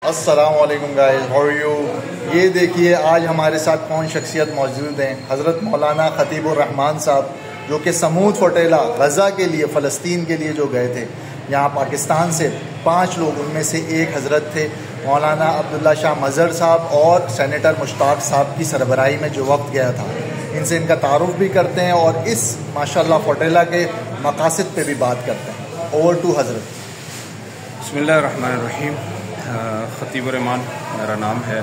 السلام علیکم guys, how are you? یہ دیکھیے آج ہمارے ساتھ کون شخصیت موجود ہیں، حضرت مولانا خطیب الرحمان صاحب، جو کہ سمود فوٹیلا غزہ کے لیے، فلسطین کے لیے جو گئے تھے یہاں پاکستان سے 5 لوگ، ان میں سے ایک حضرت تھے مولانا عبداللہ شاہ مظہر صاحب اور سینیٹر مشتاق صاحب کی سربراہی میں جو وقت گیا تھا۔ ان سے ان کا تعارف بھی کرتے ہیں اور اس ماشاءاللہ فوٹیلا کے مقاصد پہ بھی بات کرتے ہیں۔ اوور ٹو حضرت۔ بسم اللہ الرحمن الرحیم۔ خطیب الرحمان میرا نام ہے،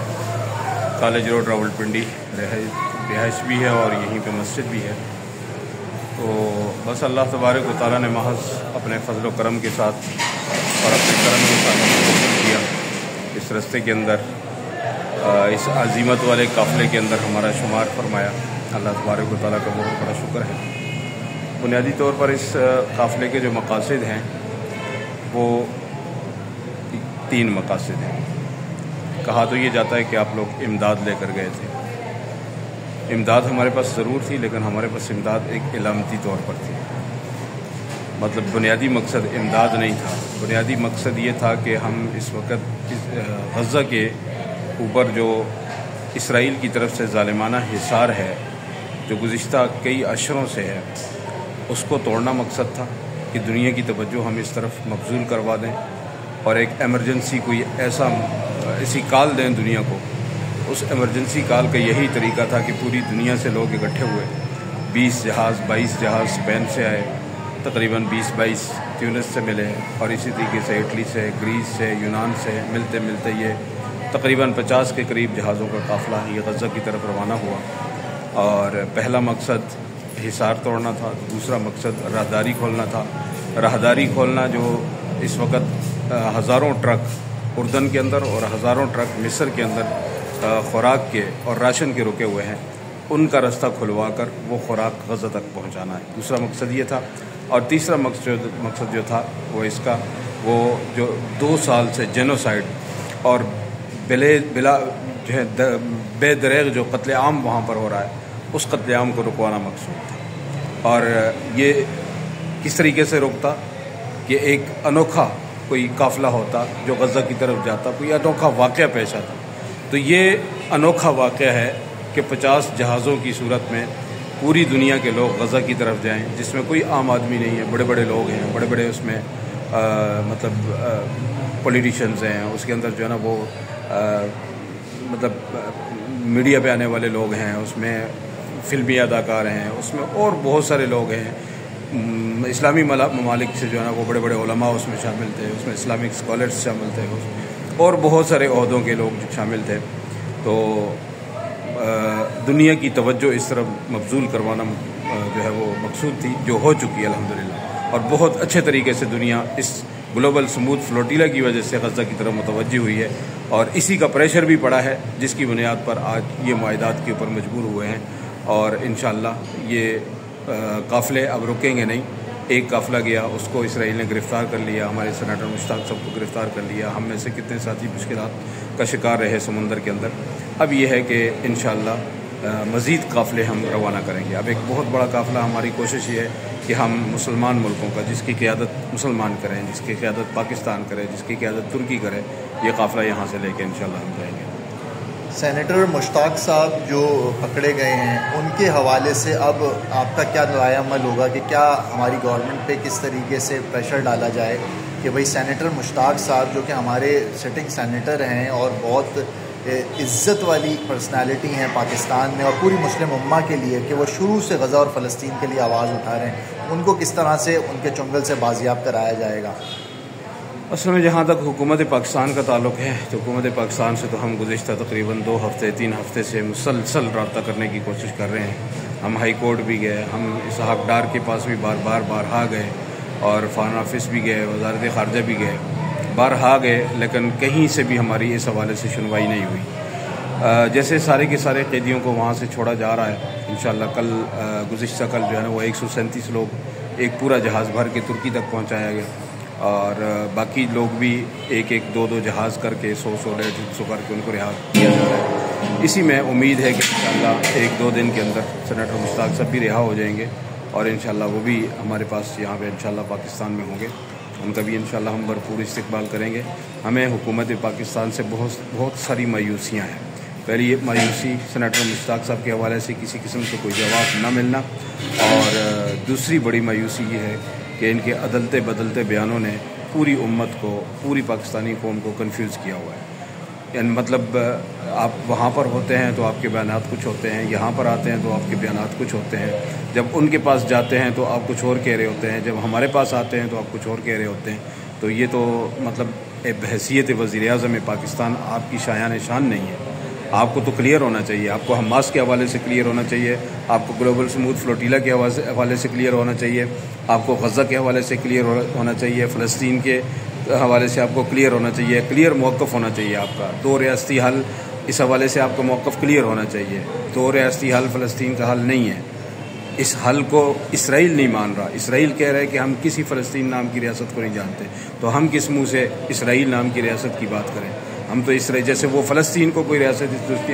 کالج روڈ راولپنڈی رہائش بھی ہے اور یہیں پہ مسجد بھی ہے۔ تو بس اللہ تبارک و تعالیٰ نے محض اپنے فضل و کرم کے ساتھ اور اپنے کرم کے ساتھ کیا اس رستے کے اندر، اس عظیمت والے قافلے کے اندر ہمارا شمار فرمایا۔ اللہ تبارک و تعالیٰ کا بہت بڑا شکر ہے۔ بنیادی طور پر اس قافلے کے جو مقاصد ہیں وہ 3 مقاصد ہیں۔ کہا تو یہ جاتا ہے کہ آپ لوگ امداد لے کر گئے تھے۔ امداد ہمارے پاس ضرور تھی، لیکن ہمارے پاس امداد ایک علامتی طور پر تھی۔ مطلب بنیادی مقصد امداد نہیں تھا، بنیادی مقصد یہ تھا کہ ہم اس وقت غزہ کے اوپر جو اسرائیل کی طرف سے ظالمانہ حصار ہے جو گزشتہ کئی اشروں سے ہے، اس کو توڑنا مقصد تھا کہ دنیا کی توجہ ہم اس طرف مبذول کروا دیں اور ایک ایمرجنسی کوئی ایسی کال دیں دنیا کو۔ اس ایمرجنسی کال کا یہی طریقہ تھا کہ پوری دنیا سے لوگ اکٹھے ہوئے، 22 جہاز اسپین سے آئے، تقریباً 20-22 تیونس سے ملے، اور اسی طریقے سے اٹلی سے، گریس سے، یونان سے ملتے ملتے یہ تقریباً 50 کے قریب جہازوں کا قافلہ یہ غزہ کی طرف روانہ ہوا۔ اور پہلا مقصد حصار توڑنا تھا، دوسرا مقصد راہداری کھولنا تھا۔ راہداری کھولنا جو اس وقت ہزاروں ٹرک اردن کے اندر اور ہزاروں ٹرک مصر کے اندر خوراک کے اور راشن کے رکے ہوئے ہیں، ان کا رستہ کھلوا کر وہ خوراک غزہ تک پہنچانا ہے، دوسرا مقصد یہ تھا۔ اور تیسرا مقصد جو تھا وہ اس کا، وہ جو 2 سال سے جینوسائیڈ اور بلا جو ہے بے دریغ جو قتل عام وہاں پر ہو رہا ہے، اس قتل عام کو رکوانا مقصود تھا۔ اور یہ کس طریقے سے رکتا کہ ایک انوکھا کوئی قافلہ ہوتا جو غزہ کی طرف جاتا، کوئی انوکھا واقعہ پیش آتا۔ تو یہ انوکھا واقعہ ہے کہ 50 جہازوں کی صورت میں پوری دنیا کے لوگ غزہ کی طرف جائیں، جس میں کوئی عام آدمی نہیں ہے، بڑے بڑے لوگ ہیں، بڑے بڑے اس میں مطلب پولیٹیشنز ہیں، اس کے اندر جو ہے نا وہ مطلب میڈیا پہ آنے والے لوگ ہیں، اس میں فلمی اداکار ہیں، اس میں اور بہت سارے لوگ ہیں، اسلامی ممالک سے جو ہے نا وہ بڑے بڑے علماء اس میں شامل تھے، اس میں اسلامک اسکالرز شامل تھے، اور بہت سارے عہدوں کے لوگ شامل تھے۔ تو دنیا کی توجہ اس طرف مبذول کروانا جو ہے وہ مقصود تھی، جو ہو چکی ہے الحمدللہ، اور بہت اچھے طریقے سے دنیا اس گلوبل سموتھ فلوٹیلا کی وجہ سے غزہ کی طرف متوجہ ہوئی ہے، اور اسی کا پریشر بھی پڑا ہے، جس کی بنیاد پر آج یہ معاہدات کے اوپر مجبور ہوئے ہیں۔ اور انشاءاللہ یہ قافلے اب رکیں گے نہیں۔ ایک قافلہ گیا، اس کو اسرائیل نے گرفتار کر لیا، ہمارے سینیٹر مشتاق صاحب کو گرفتار کر لیا، ہم میں سے کتنے ساتھی مشکلات کا شکار رہے سمندر کے اندر۔ اب یہ ہے کہ انشاءاللہ مزید قافلے ہم روانہ کریں گے۔ اب ایک بہت بڑا قافلہ، ہماری کوشش یہ ہے کہ ہم مسلمان ملکوں کا، جس کی قیادت مسلمان کریں، جس کی قیادت پاکستان کرے، جس کی قیادت ترکی کرے، یہ قافلہ یہاں سے لے کے انشاءاللہ ہم جائیں گے۔ سینیٹر مشتاق صاحب جو پکڑے گئے ہیں، ان کے حوالے سے اب آپ کا کیا رائے عمل ہوگا کہ کیا ہماری گورنمنٹ پہ کس طریقے سے پریشر ڈالا جائے کہ بھئی سینیٹر مشتاق صاحب جو کہ ہمارے سٹنگ سینیٹر ہیں اور بہت عزت والی پرسنالٹی ہیں پاکستان میں اور پوری مسلم امہ کے لیے، کہ وہ شروع سے غزہ اور فلسطین کے لیے آواز اٹھا رہے ہیں، ان کو کس طرح سے ان کے چنگل سے بازیاب کرایا جائے گا؟ اصل میں جہاں تک حکومت پاکستان کا تعلق ہے تو حکومت پاکستان سے تو ہم گزشتہ تقریباً 2-3 ہفتے سے مسلسل رابطہ کرنے کی کوشش کر رہے ہیں۔ ہم ہائی کورٹ بھی گئے، ہم اسحاق ڈار کے پاس بھی بارہا گئے، اور فارن آفس بھی گئے، وزارت خارجہ بھی گئے، بارہا گئے، لیکن کہیں سے بھی ہماری اس حوالے سے سنوائی نہیں ہوئی۔ جیسے سارے کے سارے قیدیوں کو وہاں سے چھوڑا جا رہا ہے، انشاءاللہ گزشتہ کل جو ہے نا وہ 137 لوگ ایک پورا جہاز بھر کے ترکی تک پہنچایا گیا، اور باقی لوگ بھی 1-2 جہاز کر کے 100-150 کر کے ان کو رہا کیا جا رہا ہے۔ اسی میں امید ہے کہ انشاءاللہ 1-2 دن کے اندر سینیٹر مشتاق صاحب بھی رہا ہو جائیں گے، اور انشاءاللہ وہ بھی ہمارے پاس یہاں پہ انشاءاللہ پاکستان میں ہوں گے۔ ان کا بھی انشاءاللہ ہم بھرپور استقبال کریں گے۔ ہمیں حکومت پاکستان سے بہت ساری مایوسیاں ہیں. پہلی یہ مایوسی سینیٹر مشتاق صاحب کے حوالے سے کسی قسم سے کوئی جواب نہ ملنا، اور دوسری بڑی مایوسی یہ ہے کہ ان کے عدلتے بدلتے بیانوں نے پوری امت کو، پوری پاکستانی قوم کو کنفیوز کیا ہوا ہے. یعنی مطلب آپ وہاں پر ہوتے ہیں تو آپ کے بیانات کچھ ہوتے ہیں، یہاں پر آتے ہیں تو آپ کے بیانات کچھ ہوتے ہیں، جب ان کے پاس جاتے ہیں تو آپ کچھ اور کہہ رہے ہوتے ہیں، جب ہمارے پاس آتے ہیں تو آپ کچھ اور کہہ رہے ہوتے ہیں. تو یہ تو مطلب بحیثیت وزیر اعظم پاکستان آپ کی شایان شان نہیں ہے. آپ کو تو کلیئر ہونا چاہیے، آپ کو حماس کے حوالے سے کلیئر ہونا چاہیے، آپ کو گلوبل سموتھ فلوٹیلا کے حوالے سے کلیئر ہونا چاہیے، آپ کو غزہ کے حوالے سے کلیئر ہونا چاہیے، فلسطین کے حوالے سے آپ کو کلیئر ہونا چاہیے، کلیئر موقف ہونا چاہیے آپ کا. 2 ریاستی حل، اس حوالے سے آپ کا موقف کلیئر ہونا چاہیے. 2 ریاستی حل فلسطین کا حل نہیں ہے. اس حل کو اسرائیل نہیں مان رہا. اسرائیل کہہ رہا ہے کہ ہم کسی فلسطین نام کی ریاست کو نہیں جانتے، تو ہم کس منہ سے اسرائیل نام کی ریاست کی بات کریں؟ ہم تو اسرائیل جیسے وہ فلسطین کو کوئی ریاست اس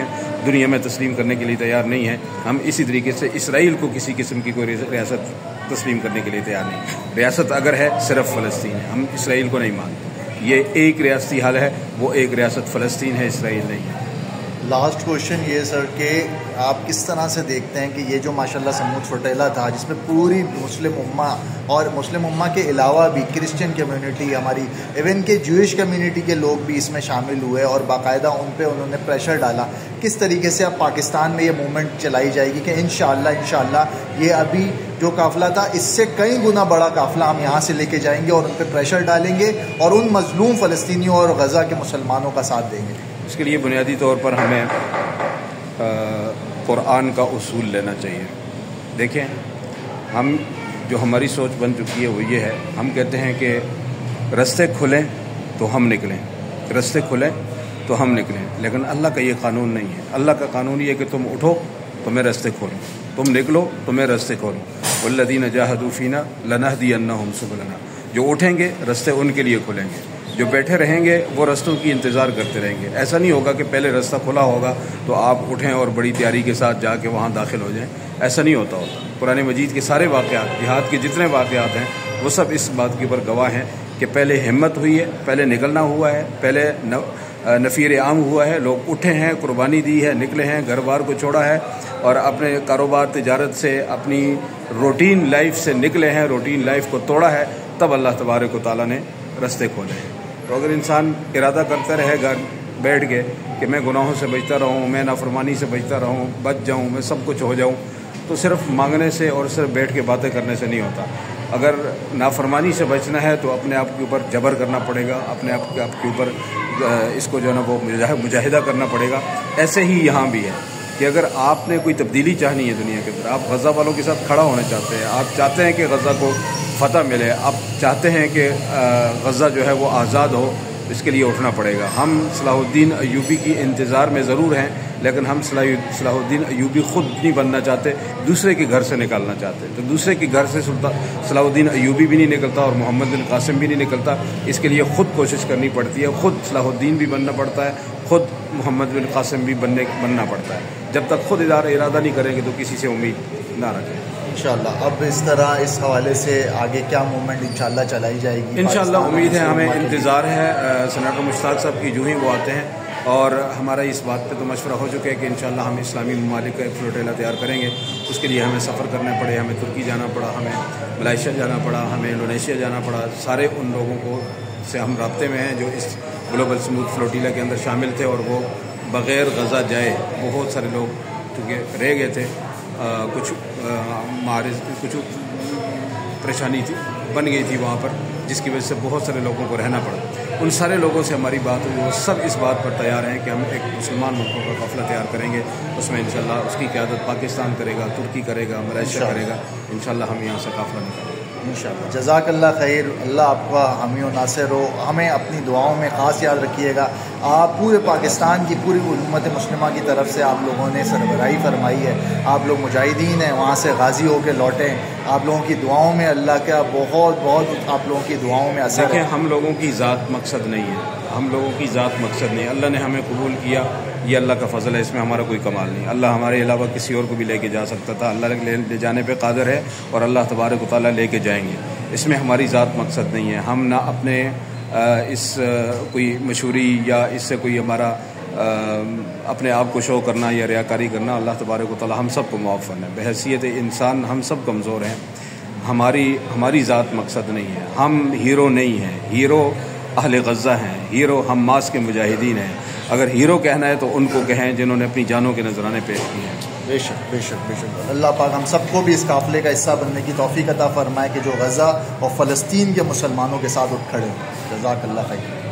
دنیا میں تسلیم کرنے کے لیے تیار نہیں ہے، ہم اسی طریقے سے اسرائیل کو کسی قسم کی کوئی ریاست تسلیم کرنے کے لیے تیار نہیں. ریاست اگر ہے صرف فلسطین ہے، ہم اسرائیل کو نہیں مانتے. یہ ایک ریاستی حل ہے، وہ ایک ریاست فلسطین ہے، اسرائیل نہیں ہے. لاسٹ کوشچن یہ سر کہ آپ کس طرح سے دیکھتے ہیں کہ یہ جو ماشاءاللہ سموتھ فوٹیلا تھا، جس میں پوری مسلم امہ اور مسلم امہ کے علاوہ بھی کرسچن کمیونٹی، ہماری ایون کہ جوئش کمیونٹی کے لوگ بھی اس میں شامل ہوئے اور باقاعدہ ان پہ انہوں نے پریشر ڈالا، کس طریقے سے اب پاکستان میں یہ موومنٹ چلائی جائے گی کہ انشاءاللہ یہ ابھی جو قافلہ تھا اس سے کئی گنا بڑا قافلہ ہم یہاں سے لے کے جائیں گے اور ان پہ پریشر ڈالیں گے اور ان مظلوم فلسطینیوں اور غزہ کے مسلمانوں کا ساتھ دیں گے؟ اس کے لیے بنیادی طور پر ہمیں قرآن کا اصول لینا چاہیے. دیکھیں، ہم جو ہماری سوچ بن چکی ہے وہ یہ ہے، ہم کہتے ہیں کہ رستے کھلیں تو ہم نکلیں، رستے کھلیں تو ہم نکلیں، لیکن اللہ کا یہ قانون نہیں ہے. اللہ کا قانون یہ ہے کہ تم اٹھو تو میں رستے کھولوں، تم نکلو تو میں رستے کھولوں. والذین جاہدوا فینا لنہدینہم سبلنا. جو اٹھیں گے رستے ان کے لیے کھلیں گے، جو بیٹھے رہیں گے وہ رستوں کی انتظار کرتے رہیں گے. ایسا نہیں ہوگا کہ پہلے رستہ کھلا ہوگا تو آپ اٹھیں اور بڑی تیاری کے ساتھ جا کے وہاں داخل ہو جائیں. ایسا نہیں ہوتا. قرآن مجید کے سارے واقعات، جہاد کے جتنے واقعات ہیں وہ سب اس بات کے اوپر گواہ ہیں کہ پہلے ہمت ہوئی ہے، پہلے نکلنا ہوا ہے، پہلے نفیر عام ہوا ہے، لوگ اٹھے ہیں، قربانی دی ہے، نکلے ہیں، گھر بار کو چھوڑا ہے اور اپنے کاروبار تجارت سے، اپنی روٹین لائف سے نکلے ہیں، روٹین لائف کو توڑا ہے، تب اللہ تبارک و تعالیٰ نے رستے کھولے ہیں. تو اگر انسان ارادہ کرتا رہے گا بیٹھ کے کہ میں گناہوں سے بچتا رہوں، میں نافرمانی سے بچتا رہوں، بچ جاؤں، میں سب کچھ ہو جاؤں، تو صرف مانگنے سے اور صرف بیٹھ کے باتیں کرنے سے نہیں ہوتا. اگر نافرمانی سے بچنا ہے تو اپنے آپ کے اوپر جبر کرنا پڑے گا، اپنے آپ کے اوپر اس کو جو ہے نا وہ مجاہدہ کرنا پڑے گا. ایسے ہی یہاں بھی ہے کہ اگر آپ نے کوئی تبدیلی چاہنی ہے دنیا کے اندر، آپ غزہ والوں کے ساتھ کھڑا ہونا چاہتے ہیں، آپ چاہتے ہیں کہ غزہ کو فتح ملے، آپ چاہتے ہیں کہ غزہ جو ہے وہ آزاد ہو، اس کے لیے اٹھنا پڑے گا. ہم صلاح الدین ایوبی کی انتظار میں ضرور ہیں، لیکن ہم صلاح الدین ایوبی خود نہیں بننا چاہتے، دوسرے کے گھر سے نکالنا چاہتے. تو دوسرے کے گھر سے صلاح الدین ایوبی بھی نہیں نکلتا اور محمد بن قاسم بھی نہیں نکلتا. اس کے لیے خود کوشش کرنی پڑتی ہے، خود صلاح الدین بھی بننا پڑتا ہے، خود محمد بن قاسم بھی بننا پڑتا ہے. جب تک خود ارادہ نہیں کریں گے تو کسی سے امید نہ رکھیں. انشاءاللہ اب اس طرح اس حوالے سے آگے کیا موومنٹ انشاءاللہ چلائی جائے گی؟ انشاءاللہ امید ہے، ہمیں انتظار ہے سینیٹر مشتاق صاحب کی جو ہی وہ آتے ہیں، اور ہمارا اس بات پہ تو مشورہ ہو چکا ہے کہ انشاءاللہ ہم اسلامی ممالک کا ایک فلوٹیلا تیار کریں گے. اس کے لیے ہمیں سفر کرنا پڑے، ہمیں ترکی جانا پڑا، ہمیں ملائیشیا جانا پڑا، ہمیں انڈونیشیا جانا پڑا. سارے ان لوگوں کو سے ہم رابطے میں ہیں جو اس گلوبل سموتھ فلوٹیلا کے اندر شامل تھے، اور وہ بغیر غزہ جائے بہت سارے لوگ چونکہ رہ گئے تھے، کچھ پریشانی تھی بن گئی تھی وہاں پر، جس کی وجہ سے بہت سارے لوگوں کو رہنا پڑا. ان سارے لوگوں سے ہماری بات ہوئی، وہ سب اس بات پر تیار ہیں کہ ہم ایک مسلمان ملکوں کا قافلہ تیار کریں گے. اس میں انشاءاللہ اس کی قیادت پاکستان کرے گا، ترکی کرے گا، ملائیشیا کرے گا. انشاءاللہ ہم یہاں سے قافلہ نکالیں گے انشاءاللہ. جزاک اللہ خیر، اللہ آپ کا حامی و ناصر ہو. ہمیں اپنی دعاؤں میں خاص یاد رکھیے گا. آپ پورے پاکستان کی پوری امت مسلمہ کی طرف سے آپ لوگوں نے سربراہی فرمائی ہے. آپ لوگ مجاہدین ہیں، وہاں سے غازی ہو کے لوٹیں. آپ لوگوں کی دعاؤں میں اللہ کا بہت بہت آپ لوگوں کی دعاؤں میں اثر ہے. دیکھیں، ہم لوگوں کی ذات مقصد نہیں ہے، ہم لوگوں کی ذات مقصد نہیں. اللہ نے ہمیں قبول کیا، یہ اللہ کا فضل ہے، اس میں ہمارا کوئی کمال نہیں. اللہ ہمارے علاوہ کسی اور کو بھی لے کے جا سکتا تھا، اللہ لے جانے پہ قادر ہے، اور اللہ تبارک و تعالیٰ لے کے جائیں گے. اس میں ہماری ذات مقصد نہیں ہے. ہم نہ اپنے اس کوئی مشہوری یا اس سے کوئی ہمارا اپنے آپ کو شو کرنا یا ریاکاری کرنا اللہ تبارک و تعالی ہم سب کو معاف فرمائے۔ بحیثیت انسان ہم سب کمزور ہیں، ہماری ذات مقصد نہیں ہے، ہم ہیرو نہیں ہیں، ہیرو اہل غزہ ہیں، ہیرو حماس کے مجاہدین ہیں۔ اگر ہیرو کہنا ہے تو ان کو کہیں جنہوں نے اپنی جانوں کے نذرانے پیش کیے ہیں۔ بے شک بے شک بے شک اللہ پاک ہم سب کو بھی اس قافلے کا حصہ بننے کی توفیق عطا فرمائے کہ جو غزہ اور فلسطین کے مسلمانوں کے ساتھ اٹھ کھڑے ہوں۔ جزاک اللہ خیر۔